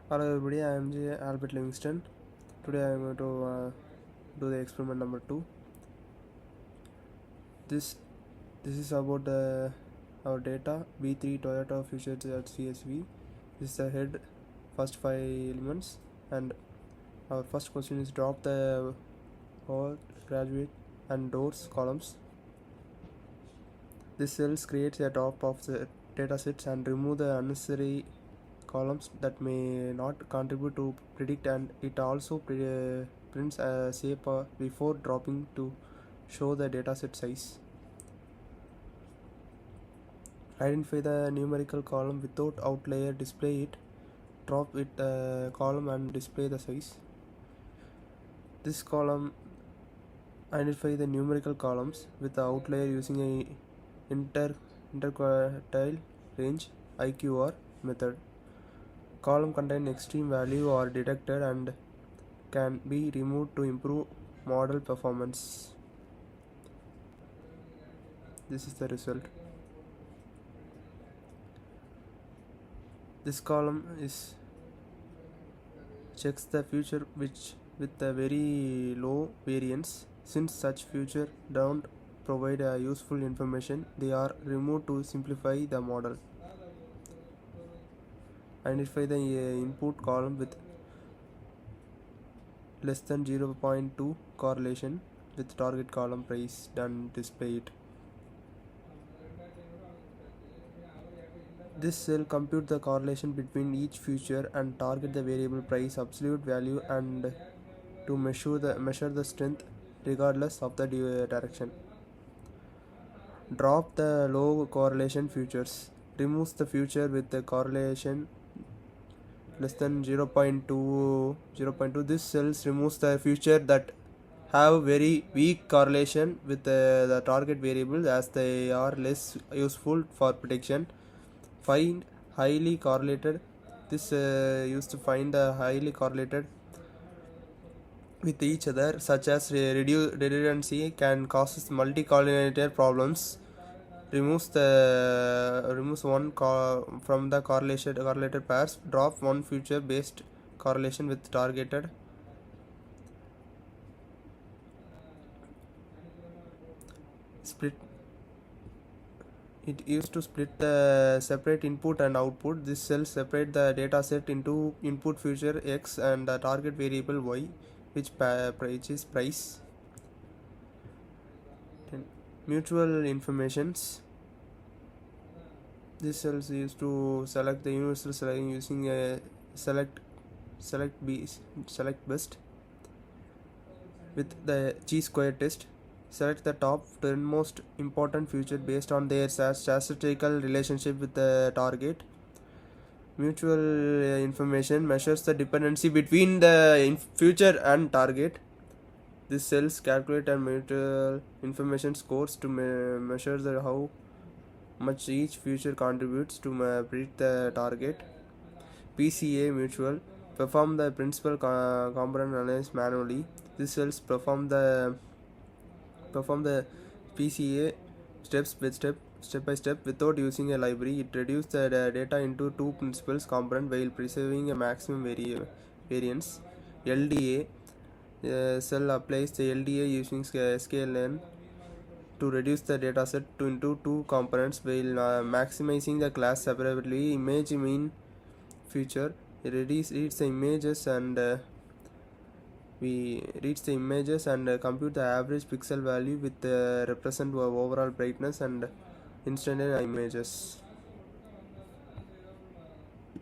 Hello everybody, I am J. Albert Livingston. Today I am going to do the experiment number 2. This is about our data B3 Toyota Future CSV. This is the head, first 5 elements, and our first question is drop the all graduate and doors columns. This cells creates a top of the data sets and remove the unnecessary columns that may not contribute to predict, and it also prints a shape before dropping to show the dataset size. Identify the numerical column without outlier, display it, drop it column and display the size. This column identify the numerical columns with the outlier using a interquartile range IQR method. Column contain extreme value are detected and can be removed to improve model performance. This is the result. This column is checks the future which with a very low variance. Since such future don't provide useful information, they are removed to simplify the model. Identify the input column with less than 0.2 correlation with target column price and display it. This cell compute the correlation between each future and target the variable price absolute value and to measure the strength regardless of the direction. Drop the low correlation futures. Removes the future with the correlation less than 0.2. This cells removes the future that have very weak correlation with the target variable as they are less useful for prediction. Find highly correlated. This used to find the highly correlated with each other, such as redundancy can cause multi-collinear problems. Removes one from the correlated pairs. Drop one future based correlation with targeted. Split. It used to split the separate input and output. This cell separate the data set into input future X and the target variable Y, which is price. Mutual informations. This cells used to select the universal selection using a select best with the chi-square test. Select the top 10 most important features based on their statistical relationship with the target. Mutual information measures the dependency between the future and target. This cells calculate and mutual information scores to measure how much each future contributes to predict the target. PCA mutual perform the principal component analysis manually. This cells perform the PCA step by step without using a library. It reduces the data into two principal components while preserving a maximum variance. LDA cell applies the LDA using scale to reduce the dataset into two components while maximizing the class separately. Image mean feature reads the images and we reach the images and compute the average pixel value with represent overall brightness and instantaneous images.